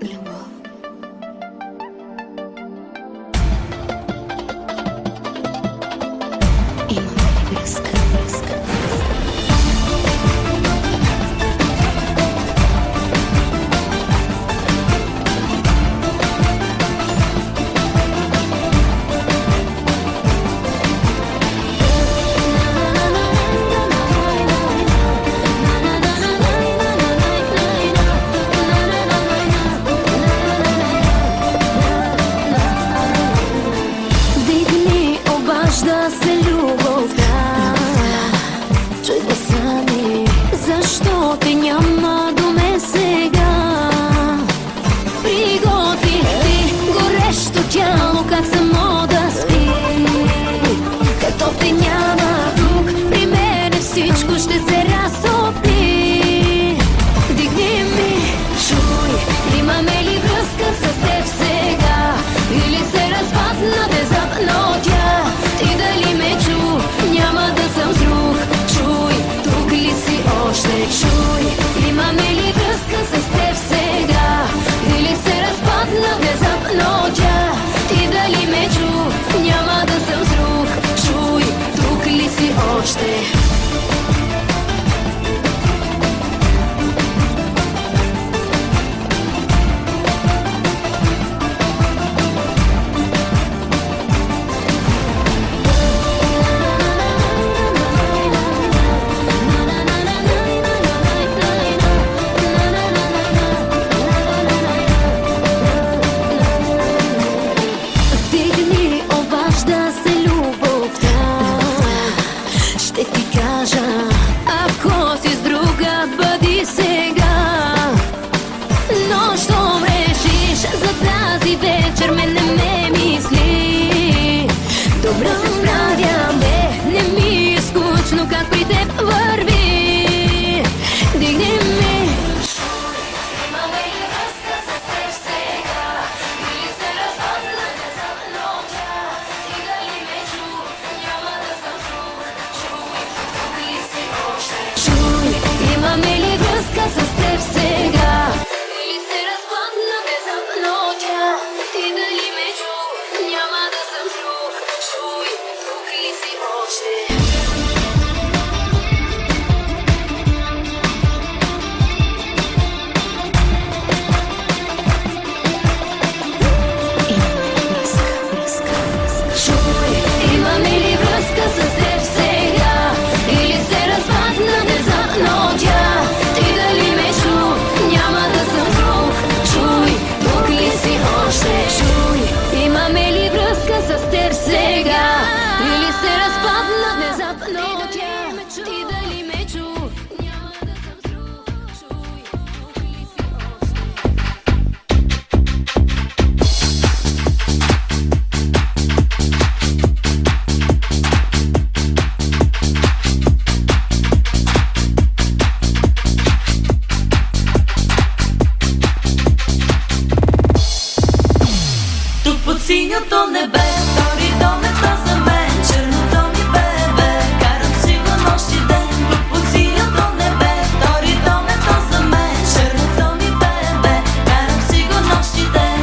Любов. Имаме ли връзка? Обажда се любовта, чуй гласа ми, защо те няма до мен сега? Приготвих ти горещо тяло, как само да спи. Като те няма тук, при мене всичко ще се разтопи. Дигни ми, чуй, имаме ли връзка с теб сега? Или се разпадна внезапно тя? Ти дали ме чу? Няма да съм с друг. Чуй, тук ли си още? Чуй, имаме ли връзка с теб сега? Или се разпадна внезапно тя? Ти дали ме чу? Няма да съм с друг. Чуй, тук ли си още? Обажда се любовта, ще ти кажа, ако си с друга, бъди сега. Но щом решиш за тази вечер, не ме мисли. Добре се справяме, не ми е скучно, как при теб върви. Дигни ми. Имаме ли връзка с теб сега? Или се разпадна внезапно тя? Ти дали ме чу? Няма да съм с друг. Чуй, тук ли си още? Чуй, имаме ли връзка с теб сега? Или се разпадна внезапно тя? Ти дали ме чу? Няма да съм с друг. Чуй, тук ли си още? Чуй, имаме ли връзка с теб сега? Или се разпадна внезапно тя? Ти дали ме чу? Няма да съм с друг. Чуй, тук ли си още? Чуй, имаме ли връзка с теб сега? Или се разпадна внезапно тя? Ти дали ме чу? Няма да съм с друг. Чуй, тук ли си още? Тук под синьото небе, втори дом е то за мен, черното ми бебе, карам си го нощ и ден. Тук под синьото небе, втори дом е то за мен, черното ми бебе, карам си го нощ и ден.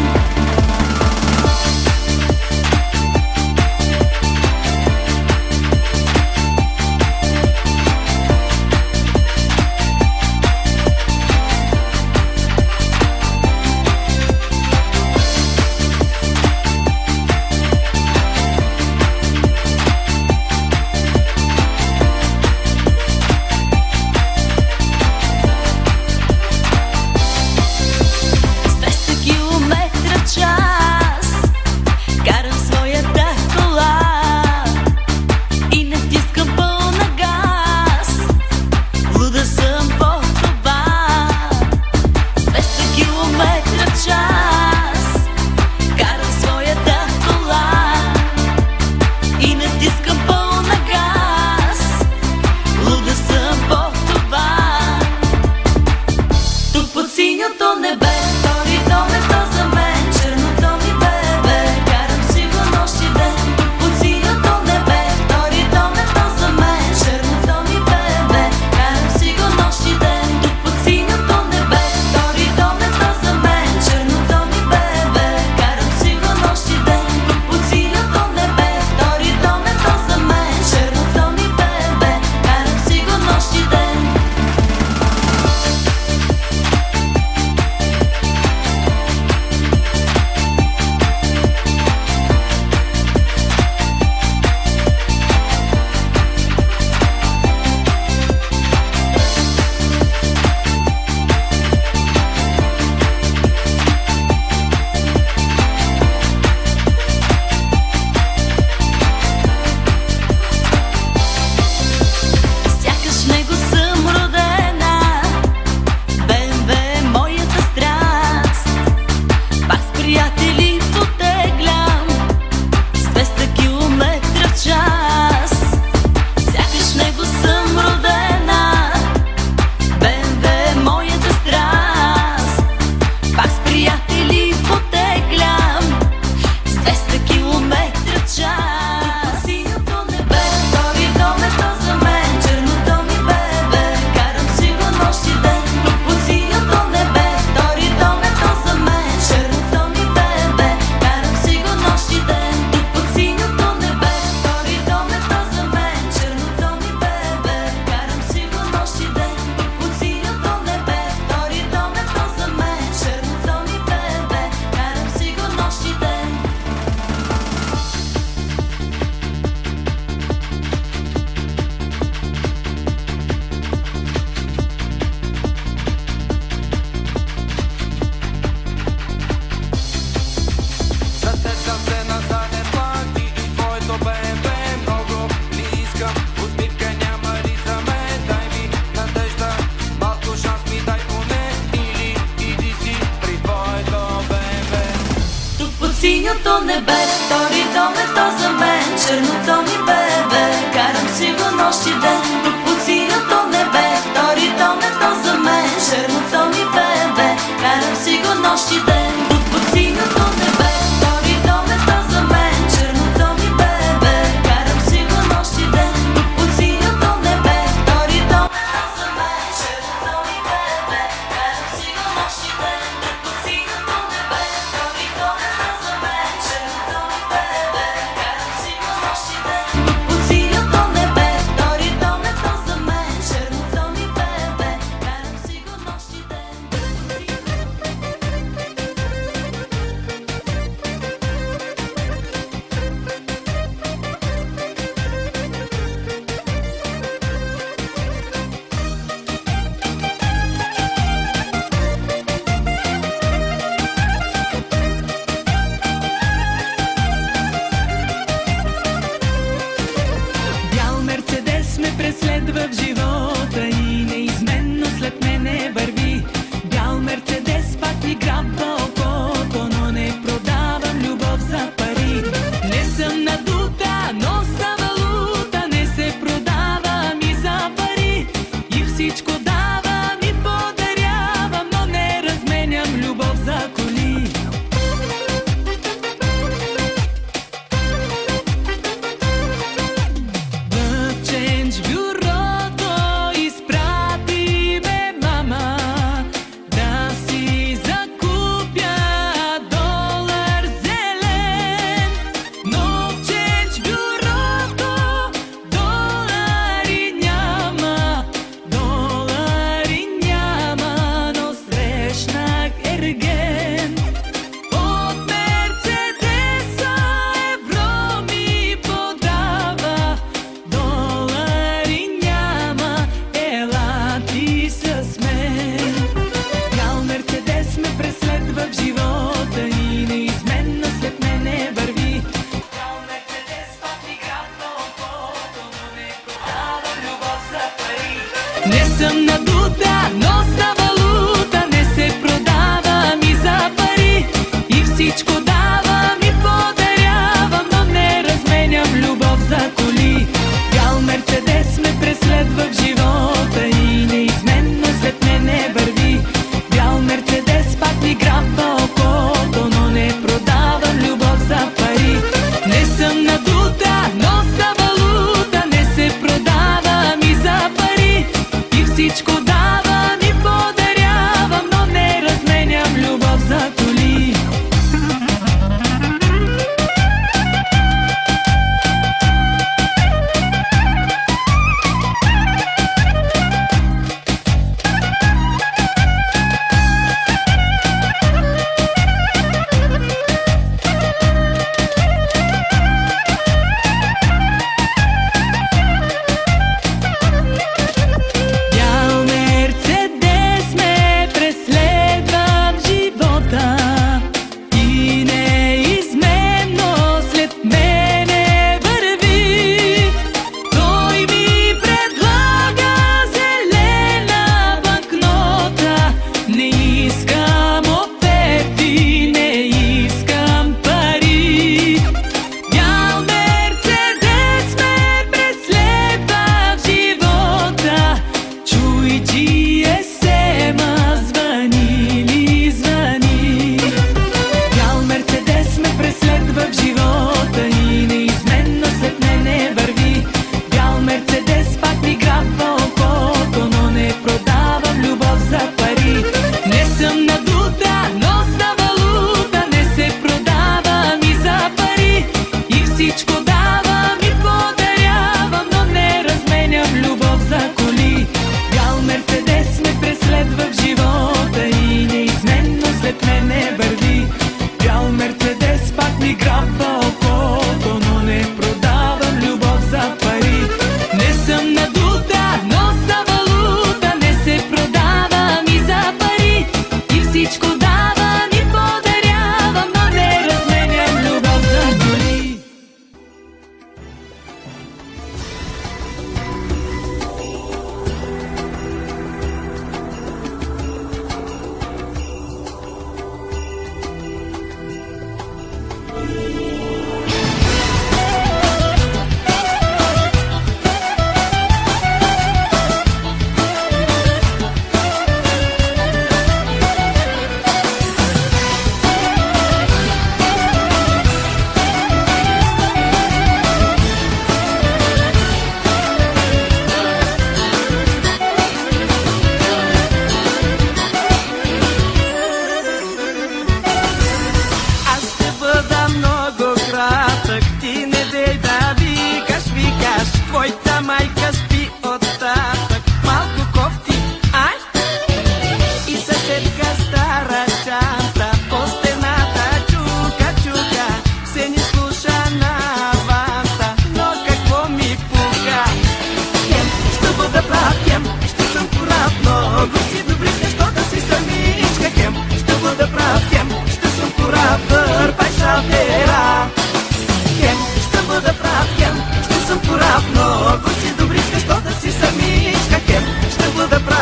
синьото небе, втори дом е то за мен, черното ми бебе, карам си го нощ и ден. Тук под синьото небе, втори дом е то за мен, черното ми бебе, карам си го нощ и ден. Тук под синьото небе, втори дом е то за мен, черното ми бебе, карам си го нощ и ден. Тук под синьото небе, втори дом е то за мен, черното ми бебе, карам си го нощ и ден. Тук под синьото небе, втори дом е то за мен, черното ми бебе, карам си го нощ и ден. Тук под синьото небе, втори дом е то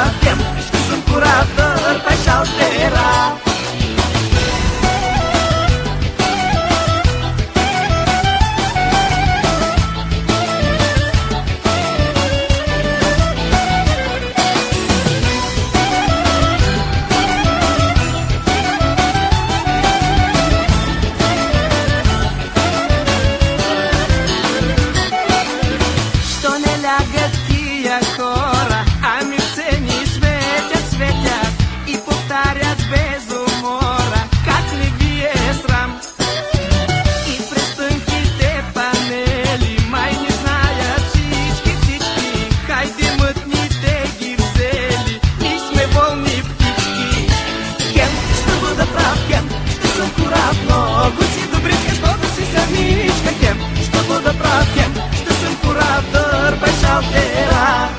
прав гем, ще съм куратор, пешалтера. Хора, ами в сцени светят и повтарят без умора, как не ви е срам. И през тънките панели май не знаят всички, хайде мътните ги взели, ние сме волни птички. Хем, ще бъда прав, хем, ще съм курат, много си добричка, що да си самичка. Хем, ще бъда прав, хем, ще съм куратор, пешалтера.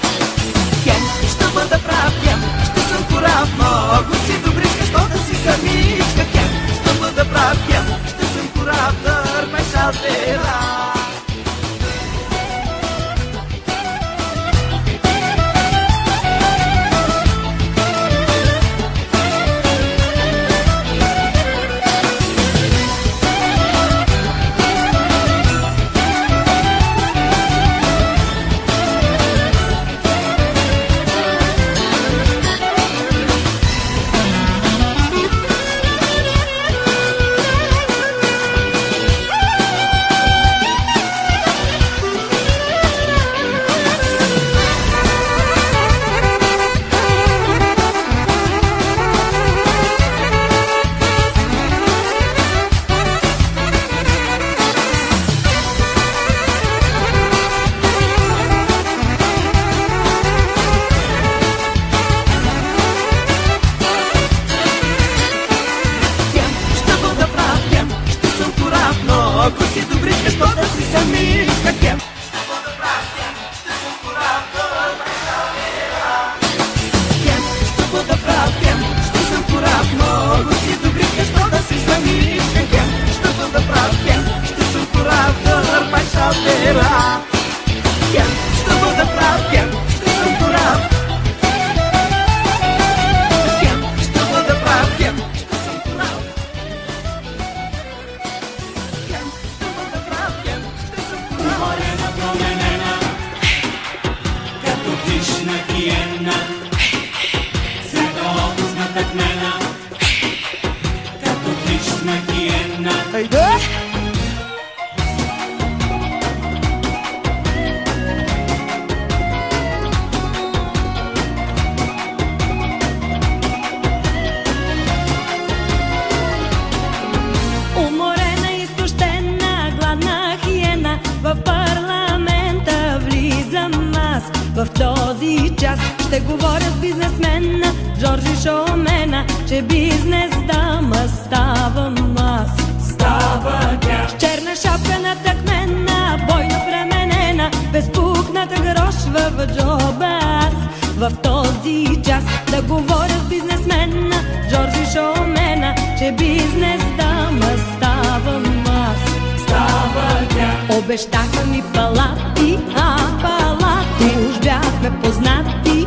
Ще бъда прав, хем, ще съм курат, много си добричка, що да си самичка. Хем, ще бъда прав, хем, ще съм куратор, пешалтера. Много си добричка, що да си самичка. Хем, ще бъда прав, хем, ще съм куратор, пешалтера. Хем, ще бъда прав, хем, ще съм курат, много си добричка, що да си самичка. Хем, ще бъда прав, хем, ще съм куратор, пешалтера. Хем, ще бъда прав, хем, ще съм курат. Хем, ще бъда прав, хем, ще съм курат. Уморена, променена, като хищна хиена, светоопусната кмена, като хищна хиена. Уморена, изтощена, гладна хиена, в парламента влизам аз. В този час ще говоря с бизнесмена Жоржи Шомена, че бизнес дама ставам аз. Става тя, С черна шапка натъкмена, бойно пременена, безпукната грошва в джоба аз. В този час да говоря с бизнесмена Жоржи Шомена, че бизнес дама ставам аз. става тя, Обещаха ми палати, палати, уж бяхме познати,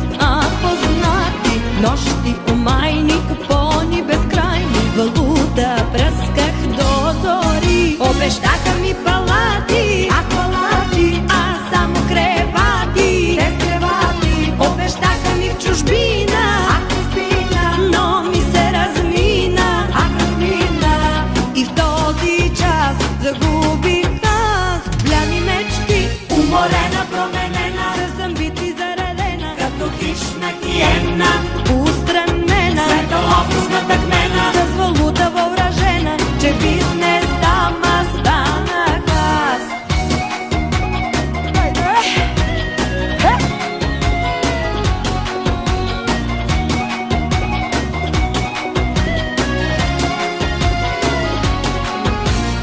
познати. Нощи умайни, купони безкрайни, валута пръсках до зори. Обещаха ми палати, палати, а само кревати, без кревати. Обещаха ми в чужбина, но ми се размина, и в този час загубих аз бляни мечти. уморена, променена, С амбиции заредена, като хищна хиена, устранена, светоопусната кмена, с валута въоръжена, че бизнес дама станах аз.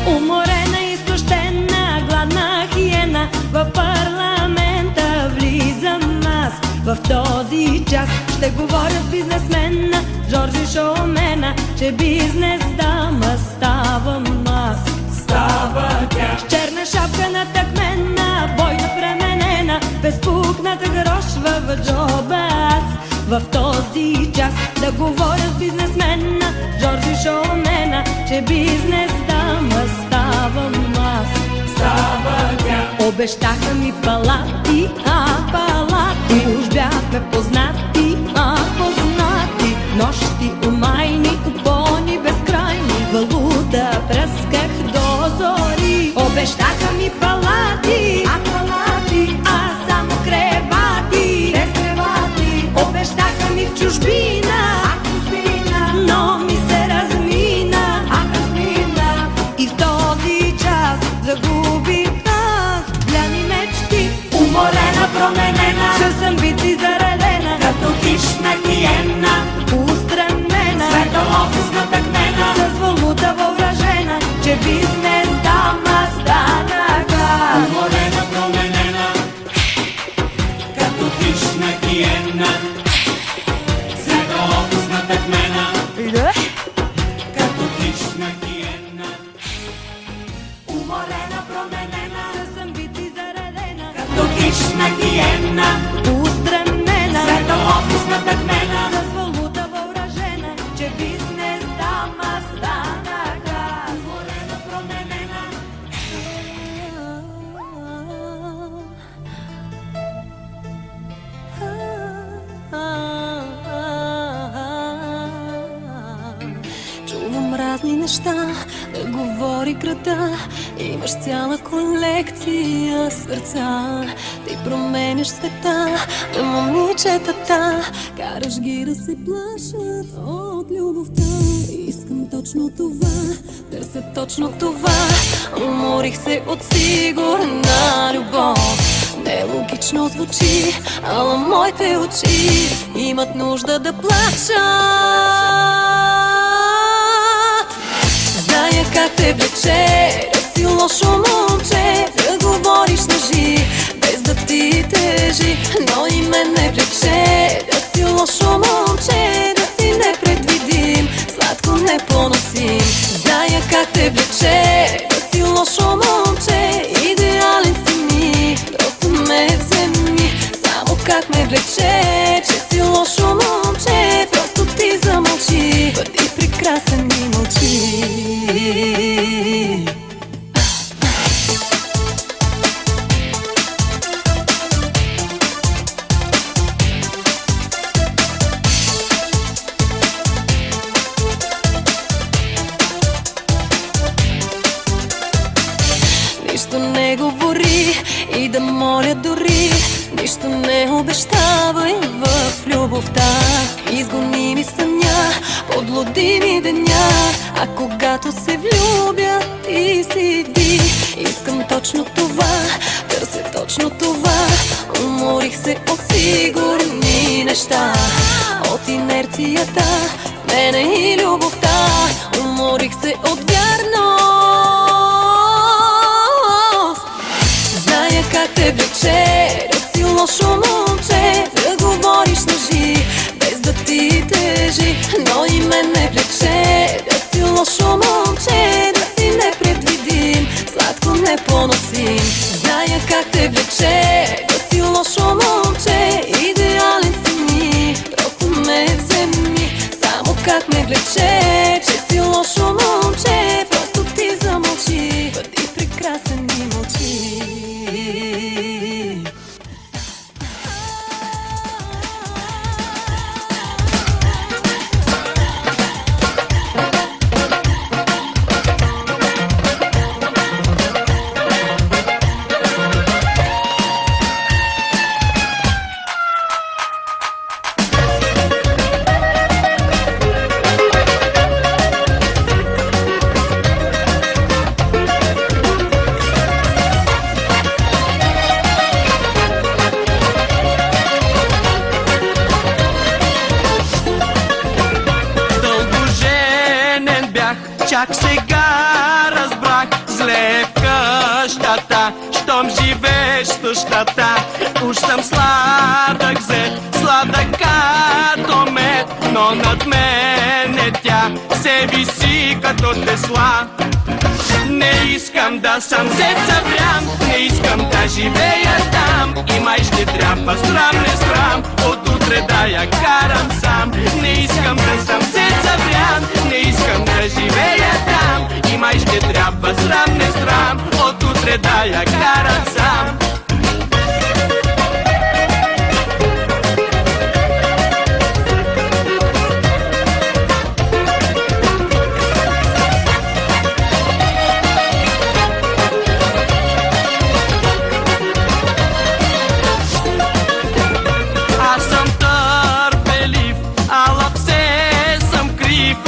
Уморена, изтощена, гладна хиена, в парламента влизам аз. В този час ще говоря с бизнесмена Жоржи Шомена, че бизнес дама ставам аз. става тя, С черна шапка натъкмена, бойно пременена, безпукната грошва в джоба аз. в този час да говоря с бизнесмена Жоржи Шоумена, че бизнес дама ставам аз. Става тя. Обещаха ми палати, палати, уж бяхме познати, познати. Нощи умайни, купони безкрайни, валута пръсках до зори. Обещаха ми палати, палати, а само кревати, без кревати. Обещаха ми в чужбина, но ми се размина, размина. И в този час загубих аз бляни мечти. Уморена, променена, С амбиции заредена, като хищна хиена, устремена, света офисна тъкмена. с валута въоръжена, че бизнес дама станах аз. Уморена, променена, като хищна хиена, света офисна тъкмена. Като хищна хиена. Уморена, променена, С амбиции заредена, като хищна хиена, устремена, света офисна тъкмена. с валута въоръжена, че бизнес дама станах аз. Уморена, променена, Чувам разни неща, да говори града. Имаш цяла колекция сърца. Ти променяш света на момичетата. Караш ги да се плашат от любовта. Искам точно това, търся точно това. Уморих се от сигурна любов. Нелогично звучи, ала моите очи имат нужда да плачат. Зная как те влече, да си лошо момче, да говориш лъжи, без да ти тежи. Но и мен не влече, да си лошо момче, да си непредвидим, сладко непоносим. Зная как те влече, да си лошо момче, идеален си ми, просто ме вземи. Само как ме влече, че си лошо момче, просто ти замълчи, бъди прекрасен и мълчи. Нищо не говори и да моля дори, нищо не обещавай в любовта. Изгони ми съня, подлоди ми деня, а когато се влюбя, ти си ди. Искам точно това, търся точно това. Уморих се от сигурни неща, от инерцията, мене и любовта. Уморих се от вярност. Зная как те влече, да си лошо момче, да говориш лъжи, без да ти тежи. Но и мен не влече, да си лошо момче, да си непредвидим, сладко непоносим. Зная как те влече, да си лошо момче, идеален си ми, просто ме вземи. Само как ме влече, че си лошо момче, просто ти замълчи, бъди прекрасен и мълчи. Чак сега разбрах, зле в къщата, щом живееш в тъщата. Уж съм сладък зет, сладък като мед, но над мене тя се виси като тесла. Не искам да съм зеца врям, не искам да живея там. И май ще трябва срам, не срам, от утре да я карам сам. Не искам да съм зеца врям, не искам да живея там. И май ще трябва срам, не срам, от утре да я карам сам.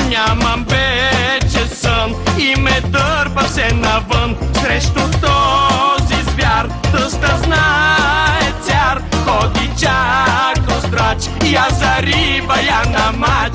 Нямам вече сън и ме дърпа се навън срещу този звяр. Тъста знае цяр, ходи чак до здрач, я за риба, я на мач.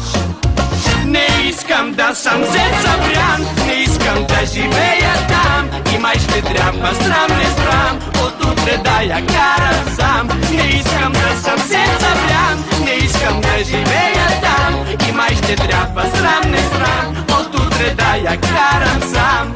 Не искам да съм зеца врян, не искам да живея там. И май ще трябва срам, не срам, от утре да я карам сам. Не искам да съм зеца врян, не искам да живея там. И май ще трябва срам, не срам, от утре да я карам сам.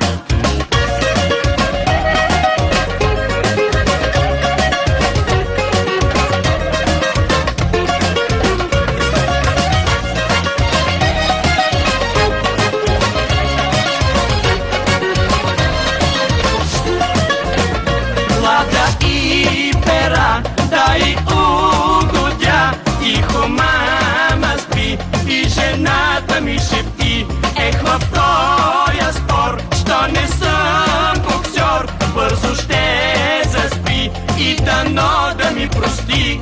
И пера, да и угодя. Тихо мама спи и жената ми шепти: ех, в тоя спор, що не съм боксер, бързо ще заспи и дано да ми прости.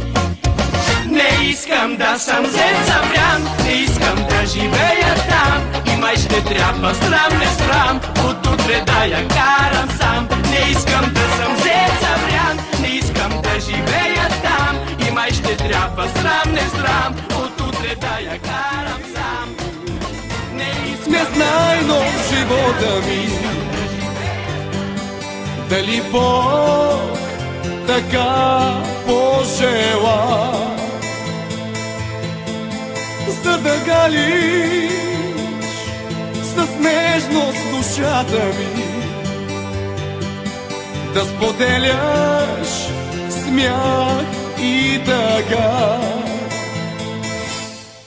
Не искам да съм зеца врян, не искам да живея там. И май ще трябва срам, не срам, от утре да я карам сам. Не искам да съм зеца врян, не искам да живея там. И май ще трябва срам, не срам, от утре да я карам сам. Незнайно в живота ми дали Бог така пожела, за да галиш с нежност душата ми, да споделяш смях и тъга.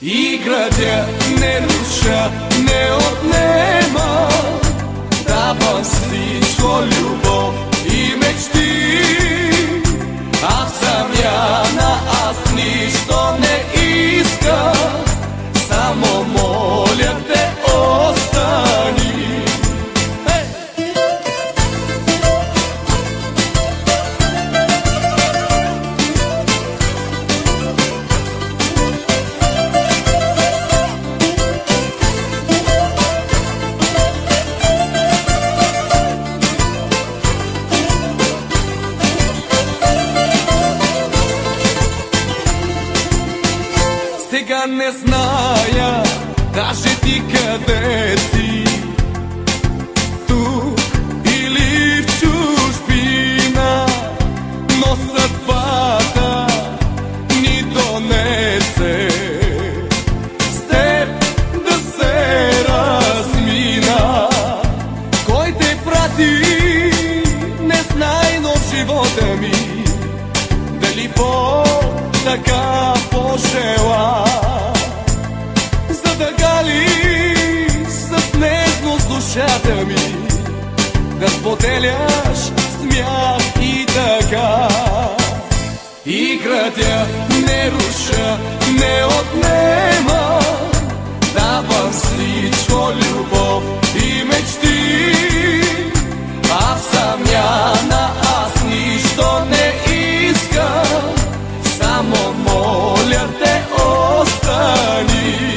Играта не руша, не отнема, давам всичко любов и мечти. А в замяна аз нищо не искам, само моля те остани. Сега не зная даже ти къде си, тук или в чужбина, но съдбата ни донесе с теб да се размина. Кой те прати, незнайно в живота ми, дали Бог така пожела, за да гали с нежност душата ми, да споделяш смях и тъга. Играта не руша, не отнема, давам всичко любов и мечти. А в замяна аз нищо не искам, само моля те остани.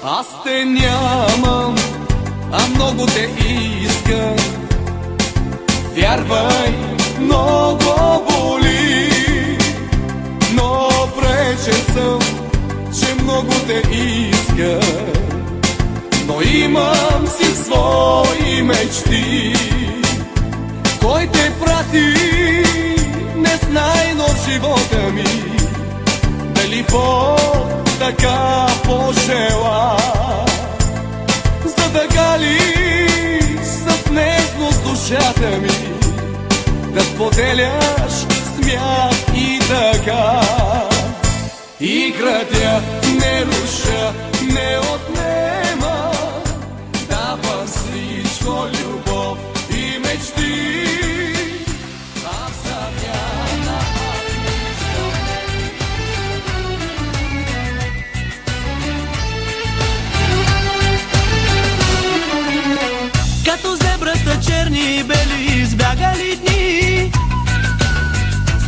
Аз те нямам, а много те искам. Вярвай, много боли, много те иска, но имам си свои мечти. Кой те прати, не знай, но в живота ми дали Бог така пожела, за да галиш с нежност душата ми, да споделяш смях и тъга. Играта не руша, не отнема, дава всичко любов и мечти. А в замяна Като зебрата черни и бели избягали дни,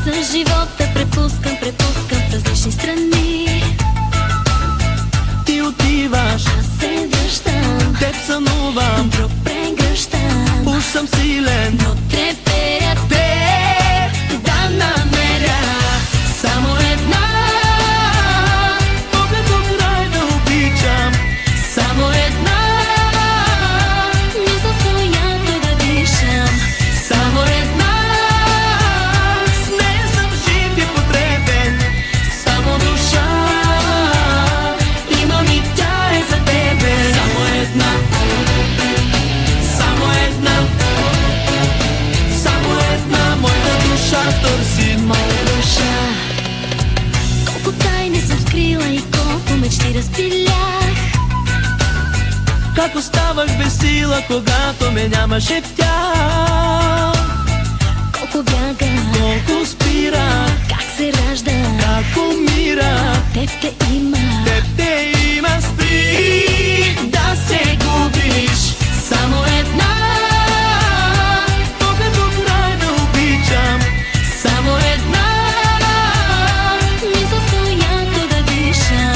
С живота препускам в различни страни. ти отиваш, Аз се връщам, теб сънувам, друг прегръщам, уж съм силен, но треперят те да намеря само една. Поглед до край да обичам, само една. мисъл с която да дишам. Само една, с нея съм жив и потребен. Само душа имам и тя е за тебе. Само една, само една, само една, моята душа търси. Моя душа, колко тайни съм скрила и колко мечти разпилях. Как оставах без сила, когато ме нямаше в тях. Колко бягах, Колко спира, как се ражда, как умира. теб те има. Теб те има, спри да се губиш. Само една, поглед до край да обичам. Само една, Мисъл с която да дишам.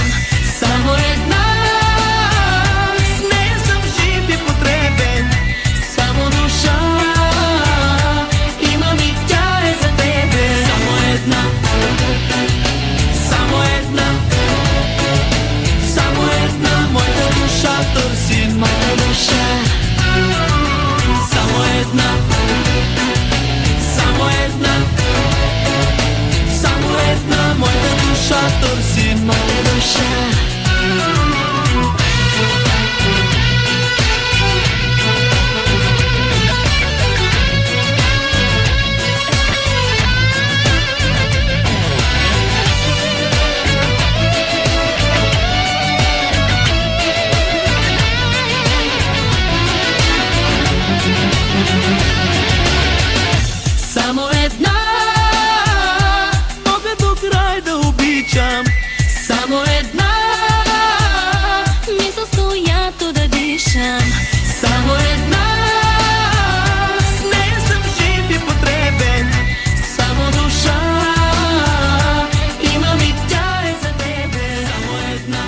само една, с нея съм жив и потребен. Само душа имам и тя е за тебе. Само една, само една, само една, моята душа търси. Моя душа, Само една, само една, само една, моята душа търси. моя душа. Само една, поглед до край да обичам. Само една, Мисъл с която да дишам. само една, с нея съм жив и потребен. Само душа имам и тя е за тебе. Само една,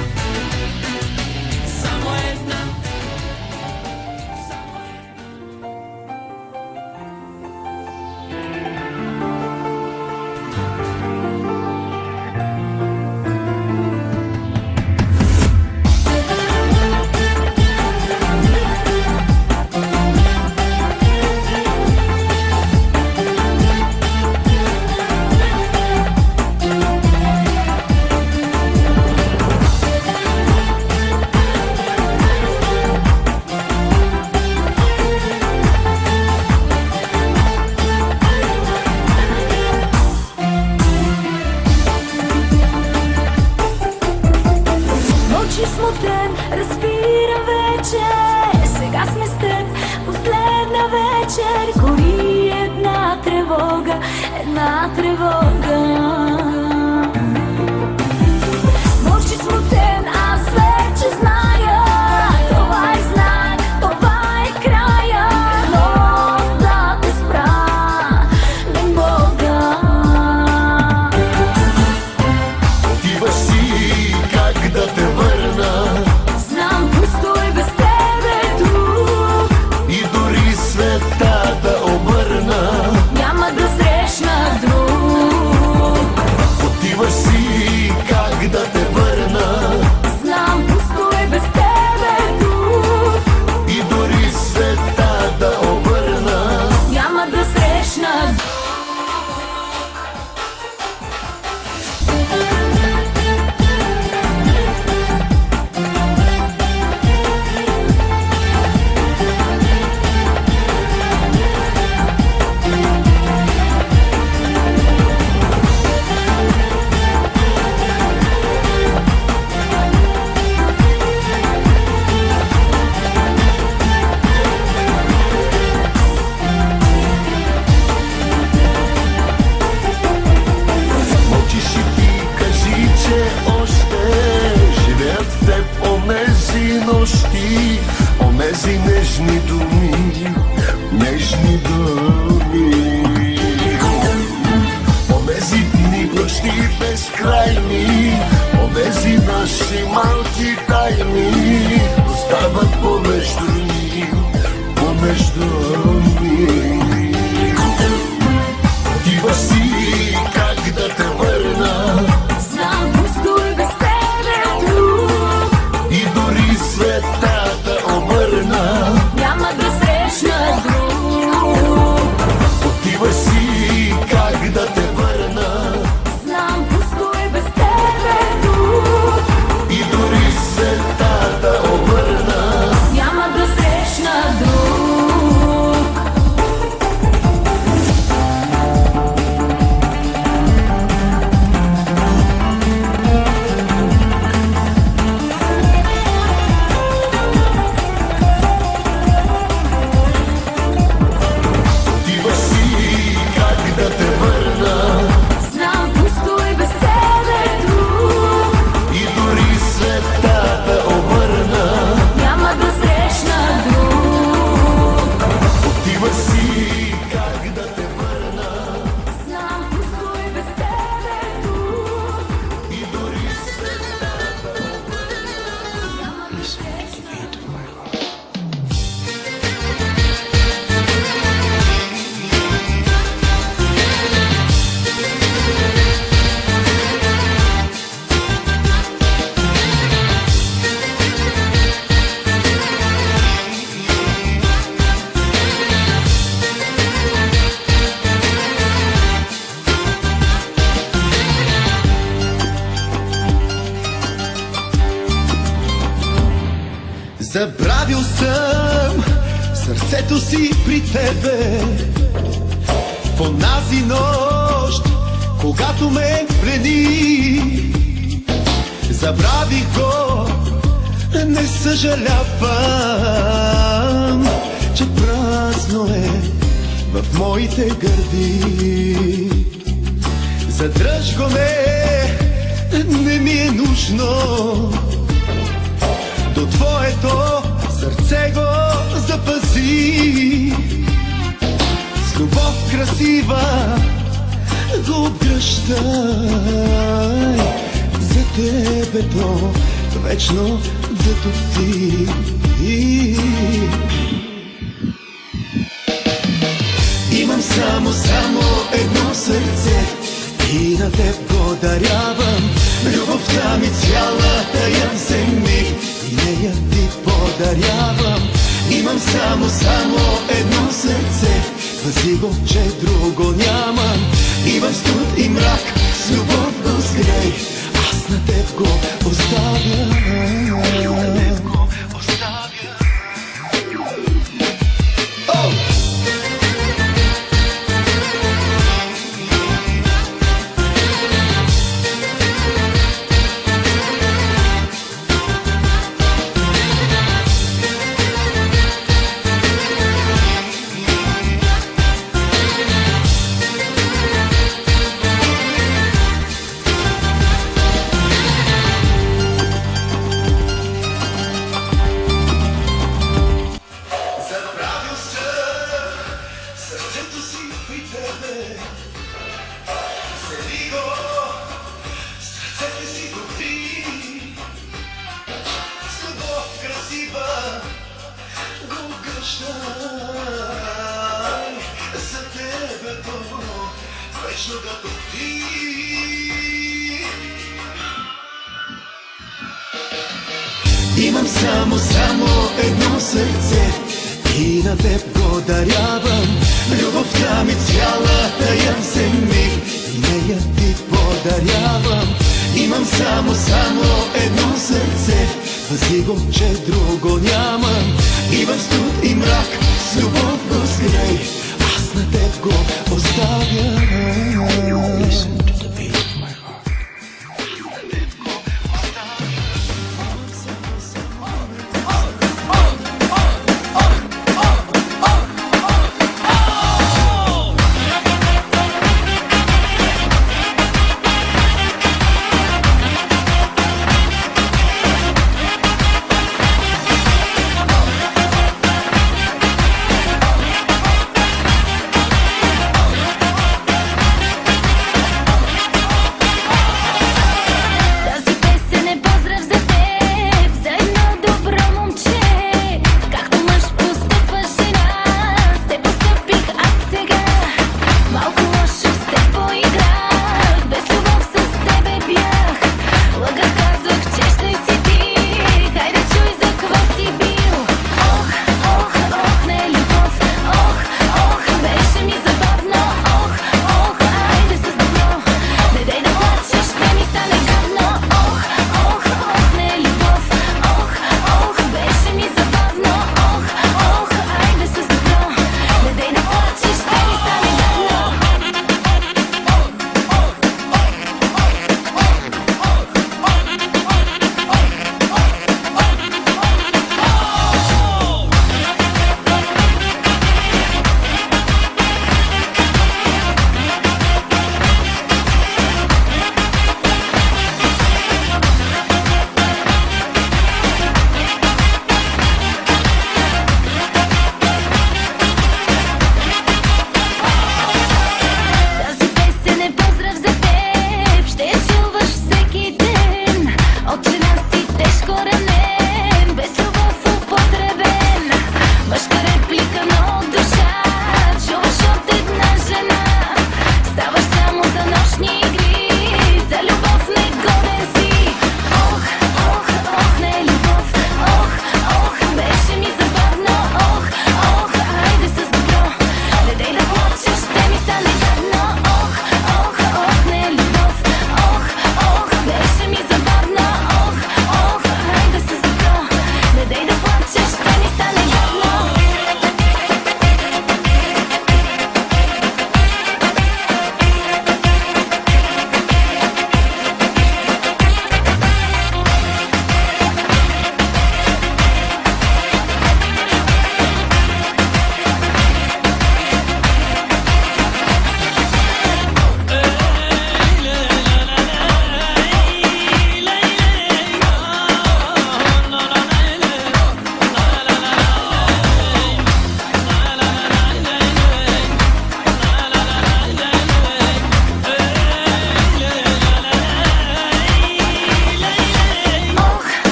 само една, само една. Мълчи смутен, разбирам вече. Сега сме с теб, последна вечер. Гори една тревога, една тревога. Мълчи смутен, аз вече зная. Това е знак, това е края. Но да те спра не мога. Отиваш си, как да те върна, Знам, пусто е без тебе тук. и дори света да обърна. Няма да срещна друг. сърцето си при тебе. В онази нощ, когато ме плени, забравих го, не съжалявам, че празно е в моите гърди. Задръж го не ми е нужно, до твоето сърце го запази. С любов красива го обгръщай, за тебе то вечно да топти. Имам само едно сърце и на теб го дарявам. Любовта ми цялата я вземи и нея ти подарявам. Имам само едно сърце, пази го, че друго нямам. И в студ и мрак с любов го сгрей, аз на теб го оставям. Имам само едно сърце и на теб го дарявам.